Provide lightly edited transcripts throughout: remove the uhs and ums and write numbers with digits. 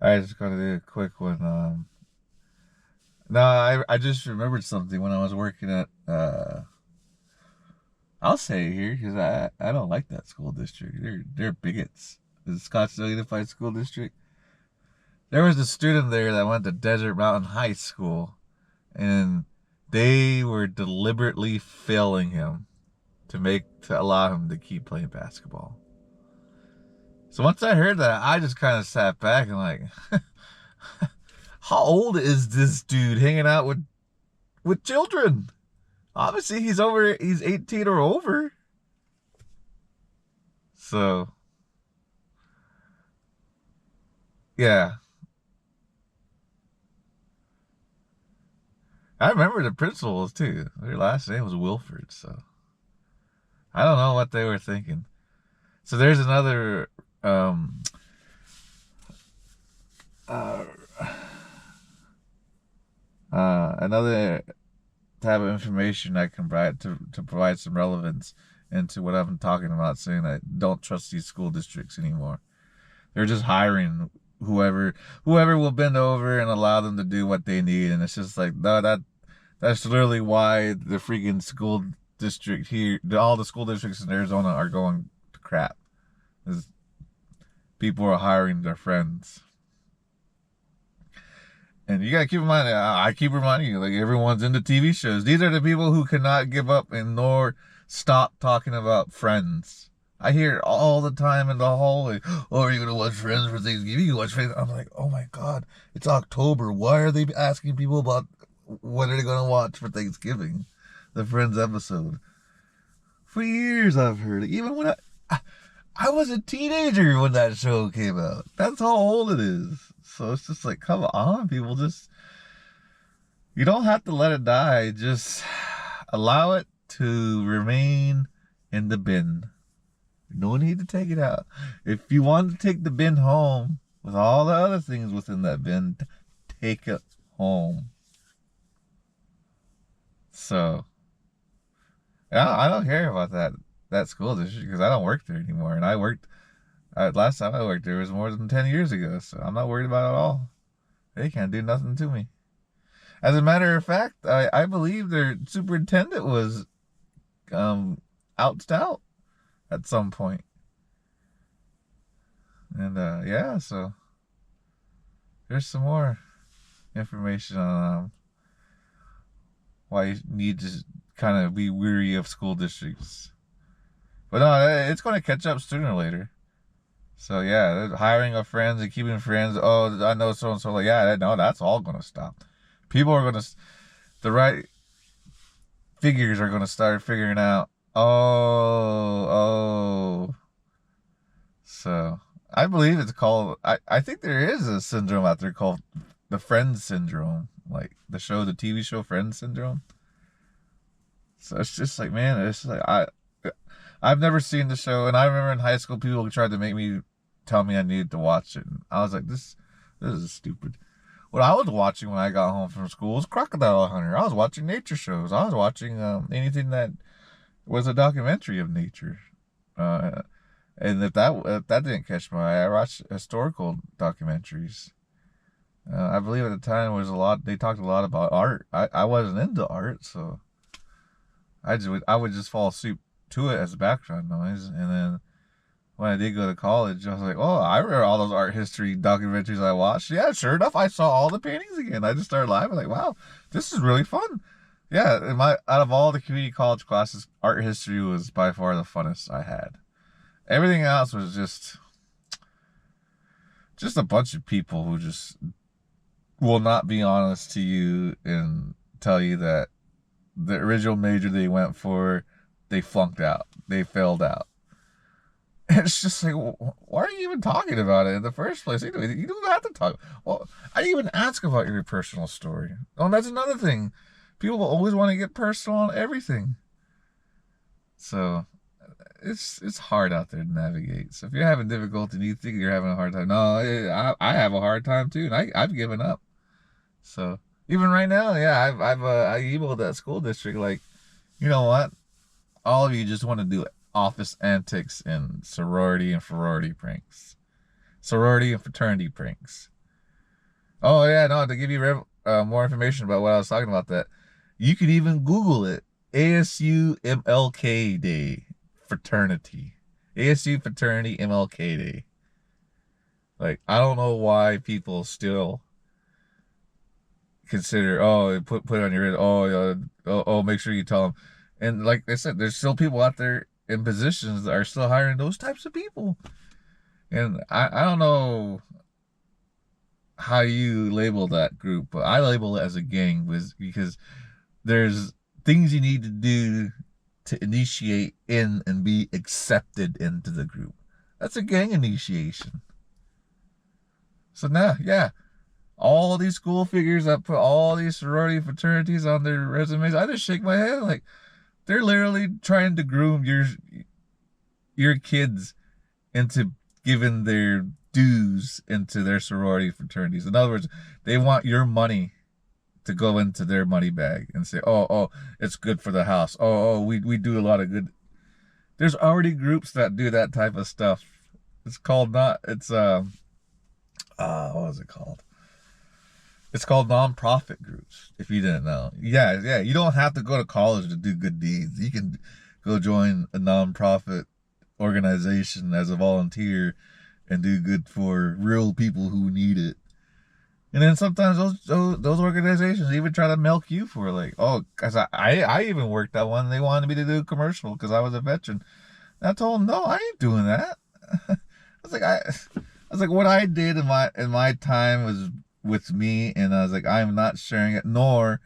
I just gotta do a quick one. No, I just remembered something when I was working at I'll say it here because I don't like that school district. They're bigots. The Scottsdale Unified School District. There was a student there that went to Desert Mountain High School, and they were deliberately failing him to allow him to keep playing basketball. So once I heard that, I just kind of sat back and like, how old is this dude hanging out with children? Obviously, he's 18 or over. So, yeah. I remember the principals too. Their last name was Wilford, so I don't know what they were thinking. So there's uh, another type of information I can provide to provide some relevance into what I'm talking about, saying I don't trust these school districts anymore. They're just hiring whoever will bend over and allow them to do what they need, and it's just like no, that's literally why the freaking school district here, all the school districts in Arizona are going to crap. Is people are hiring their friends. And you gotta keep in mind, I keep reminding you, like everyone's into TV shows. These are the people who cannot give up and nor stop talking about Friends. I hear it all the time in the hallway. Oh, are you gonna watch Friends for Thanksgiving? You watch Friends? I'm like, oh my god, it's October. Why are they asking people about what are they gonna watch for Thanksgiving? The Friends episode. For years I've heard it. Even when I was a teenager when that show came out. That's how old it is. So it's just like, come on, people. Just, you don't have to let it die. Just allow it to remain in the bin. No need to take it out. If you want to take the bin home with all the other things within that bin, take it home. So, I don't care about that school district because I don't work there anymore. And I worked last time I worked there was more than 10 years ago, so I'm not worried about it at all. They can't do nothing to me. As a matter of fact, I believe their superintendent was outed out at some point. And yeah, so there's some more information on why you need to kind of be weary of school districts. But no, it's going to catch up sooner or later. So yeah, hiring of friends and keeping friends. Oh, I know so and so. Like, yeah, no, that's all going to stop. People are going to, the right figures are going to start figuring out. Oh. So I believe it's called. I think there is a syndrome out there called the Friends syndrome, like the TV show Friends syndrome. So it's just like, man, it's like I've never seen the show, and I remember in high school people tried to make me tell me I needed to watch it. And I was like, this is stupid. What I was watching when I got home from school was Crocodile Hunter. I was watching nature shows. I was watching anything that was a documentary of nature. Uh, and if that didn't catch my eye, I watched historical documentaries. I believe at the time was a lot. They talked a lot about art. I wasn't into art, so I would just fall asleep to it as background noise. And then when I did go to college, I was like, oh, I remember all those art history documentaries I watched. Yeah, sure enough, I saw all the paintings again. I just started laughing, like, wow, this is really fun. Yeah, out of all the community college classes, art history was by far the funnest I had. Everything else was just a bunch of people who just will not be honest to you and tell you that the original major they went for, they flunked out, they failed out. It's just like, why are you even talking about it in the first place? You don't have to talk. Well, I didn't even ask about your personal story. Oh, and that's another thing. People will always want to get personal on everything. So it's hard out there to navigate. So if you're having difficulty and you think you're having a hard time, no, I have a hard time too, and I've given up. So even right now, yeah, I emailed that school district like, you know what? All of you just want to do office antics and sorority and fraternity pranks. Oh yeah, no, to give you more information about what I was talking about, that you could even Google it. ASU MLK Day fraternity. ASU fraternity MLK Day. Like, I don't know why people still consider, oh, put it on your, oh, make sure you tell them. And like I said, there's still people out there in positions that are still hiring those types of people. And I don't know how you label that group, but I label it as a gang because there's things you need to do to initiate in and be accepted into the group. That's a gang initiation. So now, yeah, all these school figures that put all these sorority fraternities on their resumes, I just shake my head like they're literally trying to groom your kids into giving their dues into their sorority fraternities. In other words, they want your money to go into their money bag and say, oh, it's good for the house. We do a lot of good. There's already groups that do that type of stuff. It's called not. It's what is it called? It's called nonprofit groups. If you didn't know, yeah. You don't have to go to college to do good deeds. You can go join a nonprofit organization as a volunteer and do good for real people who need it. And then sometimes those organizations even try to milk you for like, oh, cause I even worked that one. They wanted me to do a commercial because I was a veteran. And I told them, no, I ain't doing that. I was like, what I did in my time was with me, and I was like, I'm not sharing it, nor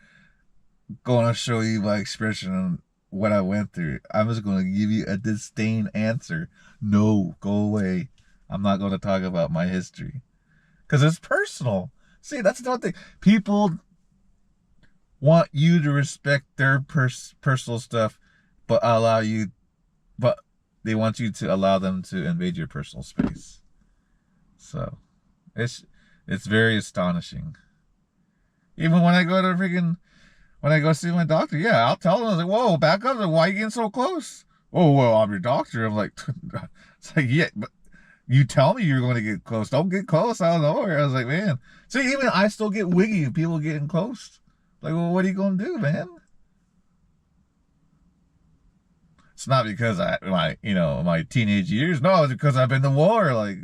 going to show you my expression on what I went through. I'm just going to give you a disdain answer. No, go away. I'm not going to talk about my history because it's personal. See, that's the one thing. People want you to respect their personal stuff, but but they want you to allow them to invade your personal space. So, it's very astonishing. Even when I go to when I go see my doctor, yeah, I'll tell them, I was like, whoa, back up. Like, why are you getting so close? Oh, well, I'm your doctor. I'm like, it's like, yeah, but you tell me you're going to get close. Don't get close out of nowhere. I was like, man. See, even I still get wiggy if people getting close. Like, well, what are you going to do, man? It's not because my teenage years. No, it's because I've been to war. Like,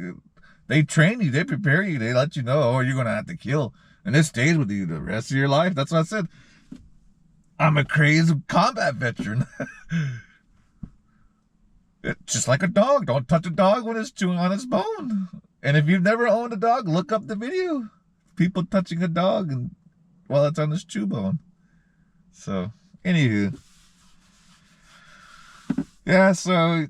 they train you, they prepare you, they let you know, oh, you're going to have to kill. And this stays with you the rest of your life. That's what I said. I'm a crazy combat veteran. Just like a dog. Don't touch a dog when it's chewing on its bone. And if you've never owned a dog, look up the video. People touching a dog while it's on its chew bone. So, anywho. Yeah, so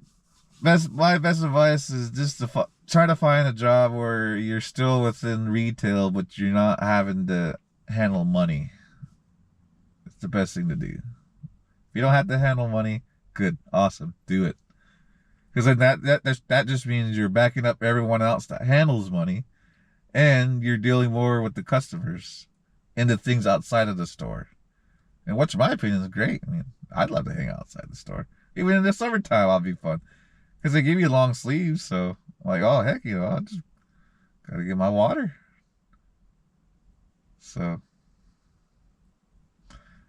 my best advice is just to try to find a job where you're still within retail, but you're not having to handle money. It's the best thing to do. If you don't have to handle money, good, awesome, do it. Because then that just means you're backing up everyone else that handles money, and you're dealing more with the customers and the things outside of the store. And which, in my opinion, is great. I mean, I'd love to hang out outside the store. Even in the summertime, I'll be fun. Because they give you long sleeves, so I'm like, oh, heck, I just gotta get my water. So,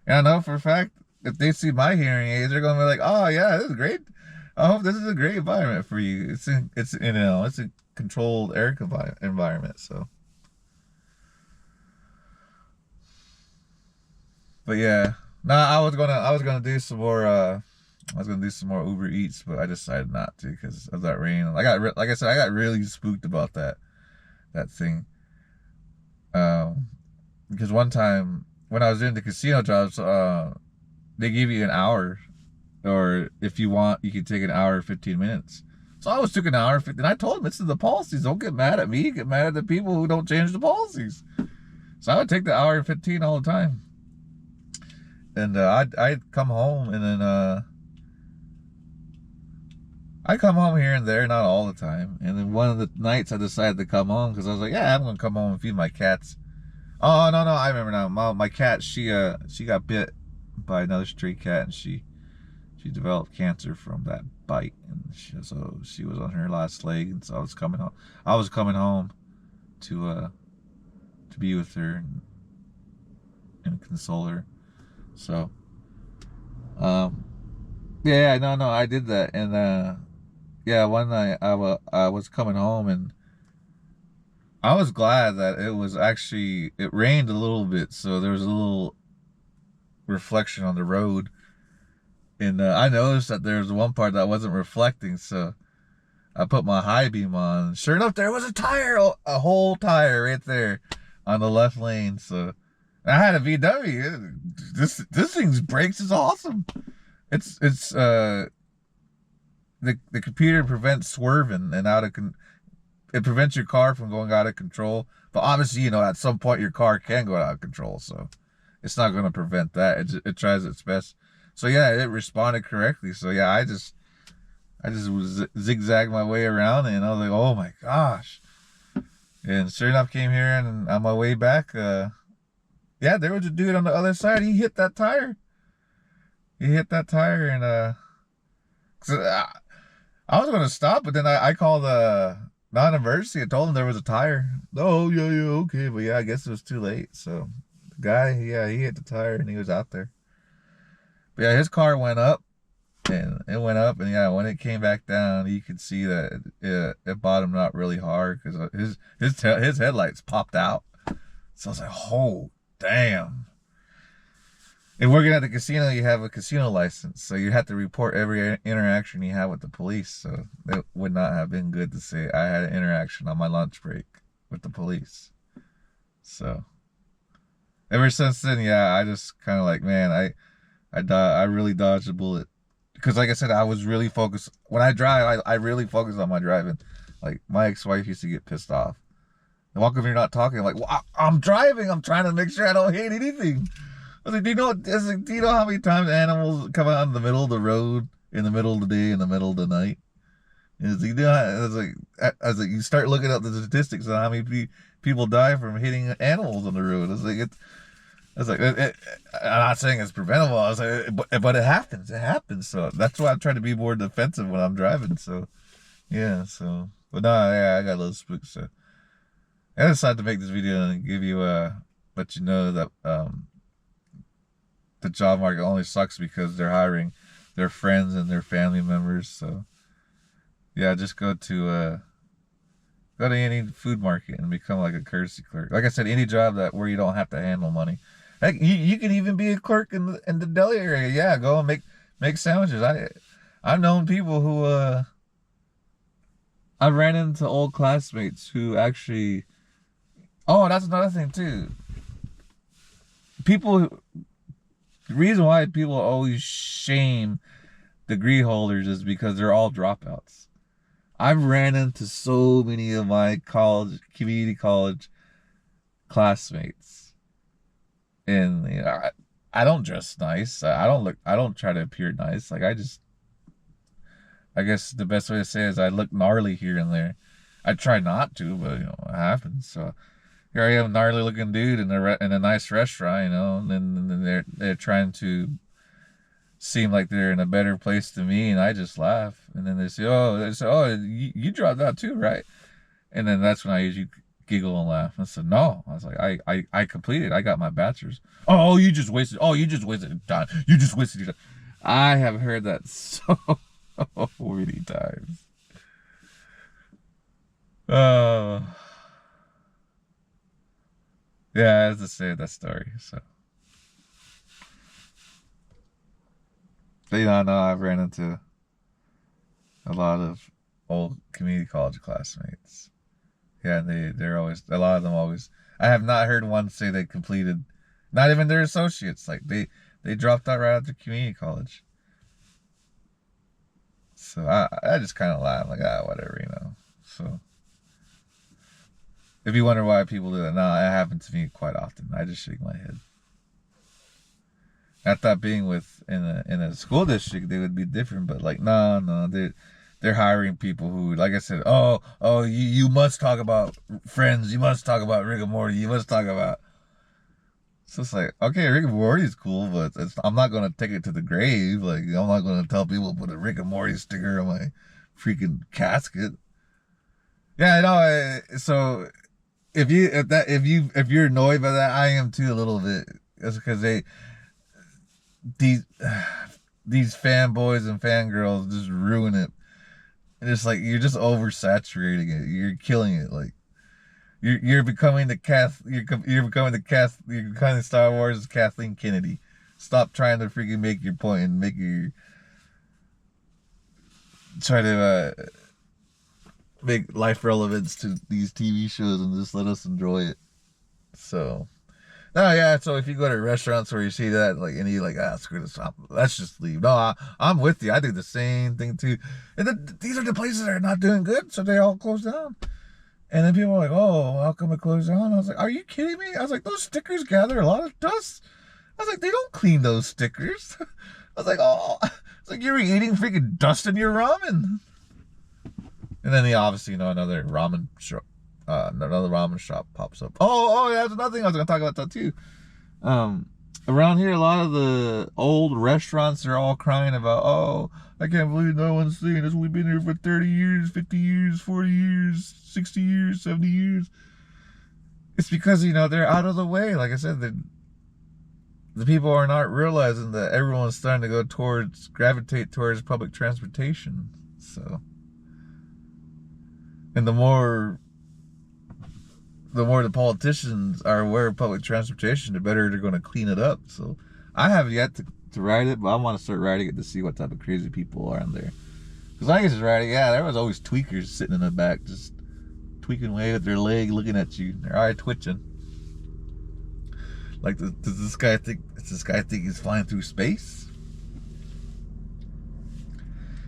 and I know for a fact, if they see my hearing aids, they're gonna be like, oh, yeah, this is great. I hope this is a great environment for you. It's a controlled air environment, so. But yeah, no, I was gonna do some more. I was gonna do some more Uber Eats, but I decided not to because of that rain. Like I said, I got really spooked about that thing. Because one time when I was doing the casino jobs, they give you an hour, or if you want, you can take an hour 15 minutes. So I was took an hour 15. I told them it's in the policies. Don't get mad at me. Get mad at the people who don't change the policies. So I would take the hour 15 all the time. And I'd come home, and then I come home here and there, not all the time. And then one of the nights I decided to come home because I was like, yeah, I'm gonna come home and feed my cats. Oh no, I remember now. My cat, she got bit by another stray cat, and she developed cancer from that bite, and so she was on her last leg, and so I was coming home to to be with her and console her. So, yeah, no, I did that, and yeah, one night I was coming home, and I was glad that it rained a little bit, so there was a little reflection on the road, and I noticed that there was one part that wasn't reflecting, so I put my high beam on. Sure enough, there was a whole tire right there on the left lane. So I had a VW. This thing's brakes is awesome. It's the computer prevents swerving and it prevents your car from going out of control. But obviously, you know, at some point your car can go out of control, so it's not going to prevent that. It tries its best. So yeah, it responded correctly. So yeah, I just was zigzag my way around, and I was like, oh my gosh. And sure enough, came here, and on my way back, yeah, there was a dude on the other side. He hit that tire. And 'cause I was gonna stop, but then I called non-emergency and told him there was a tire. Oh yeah, okay, but yeah, I guess it was too late. So the guy, yeah, he hit the tire and he was out there. But yeah, his car went up. And it went up, and yeah, when it came back down, you could see that it bottomed out really hard because his headlights popped out. So I was like, oh, damn. And working at the casino, you have a casino license, so you have to report every interaction you have with the police. So it would not have been good to say I had an interaction on my lunch break with the police. So ever since then, yeah, I just kind of like, man, I really dodged a bullet. Because like I said, I was really focused. When I drive, I really focus on my driving. Like, my ex-wife used to get pissed off. And how come you're not talking? I'm like, well, I'm driving. I'm trying to make sure I don't hit anything. I was like, do you know how many times animals come out in the middle of the road, in the middle of the day, in the middle of the night? And it's like, I was like, you start looking up the statistics on how many people die from hitting animals on the road. I'm not saying it's preventable. I was like, but it happens. It happens. So that's why I'm trying to be more defensive when I'm driving. So, yeah. So, but no, yeah, I got a little spooked. So, I decided to make this video and give you let you know that the job market only sucks because they're hiring their friends and their family members. So, yeah, just go to any food market and become like a courtesy clerk. Like I said, any job where you don't have to handle money. Heck, you can even be a clerk in the deli area. Yeah, go and make sandwiches. I've known people who I ran into old classmates who actually. Oh, that's another thing too. The reason why people always shame degree holders is because they're all dropouts. I've ran into so many of my community college classmates. And you know, I don't dress nice. I don't try to appear nice. Like, I guess the best way to say it is I look gnarly here and there. I try not to, but you know, it happens. So here I am, gnarly looking dude in a nice restaurant, you know, and then they're trying to seem like they're in a better place than me, and I just laugh. And then they say, oh, you dropped out too, right? And then that's when I usually giggle and laugh. I said, no. I was like, I completed. I got my bachelor's. Oh, you just wasted time. You just wasted your time. I have heard that so many times. Yeah, as I say that story. So, but, you know, I know I've ran into a lot of old community college classmates. Yeah, they're always, a lot of them always, I have not heard one say they completed, not even their associates. Like, they dropped out right after community college. So I just kind of laugh, like, whatever, you know. So if you wonder why people do that, no, it happens to me quite often. I just shake my head. I thought being in a school district, they would be different, but like, no, they're hiring people who, like I said, you must talk about Friends, you must talk about Rick and Morty, you must talk about. So it's like, okay, Rick and Morty is cool, but I'm not gonna take it to the grave. Like, I'm not gonna tell people to put a Rick and Morty sticker on my freaking casket. Yeah, I know. So if you're annoyed by that, I am too a little bit. It's because these these fanboys and fangirls just ruin it. And it's like you're just oversaturating it. You're killing it. Like you're becoming the you're becoming Star Wars Kathleen Kennedy. Stop trying to freaking make your point and try to make life relevance to these TV shows and just let us enjoy it. So, no, yeah. So if you go to restaurants where you see that, like, and you like, screw this, let's just leave. No, I'm with you. I do the same thing too. And these are the places that are not doing good, so they all close down. And then people are like, oh, how come it closed down? I was like, are you kidding me? I was like, those stickers gather a lot of dust. I was like, they don't clean those stickers. I was like, oh, it's like you're eating freaking dust in your ramen. And then obviously, another ramen shop pops up. Oh, yeah, that's another thing I was gonna talk about that too. Around here, a lot of the old restaurants are all crying about, oh, I can't believe no one's seeing this. We've been here for 30 years, 50 years, 40 years, 60 years, 70 years. It's because, they're out of the way. Like I said, the people are not realizing that everyone's starting to gravitate towards public transportation. So, and the more the politicians are aware of public transportation, the better they're going to clean it up. So I have yet to ride it, but I want to start riding it to see what type of crazy people are in there. Because I used to ride it, there was always tweakers sitting in the back, just tweaking away with their leg, looking at you, their eye twitching. Like, does this guy think he's flying through space?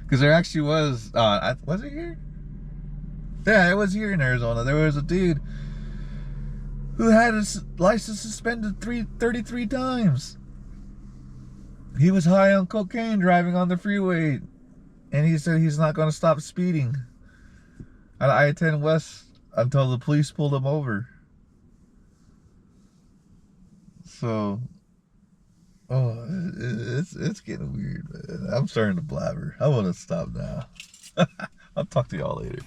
Because there actually was it here? Yeah, it was here in Arizona. There was a dude who had his license suspended 33 times. He was high on cocaine driving on the freeway, and he said he's not going to stop speeding on I-10 West until the police pulled him over. So, it's getting weird, man. I'm starting to blabber. I want to stop now. I'll talk to y'all later.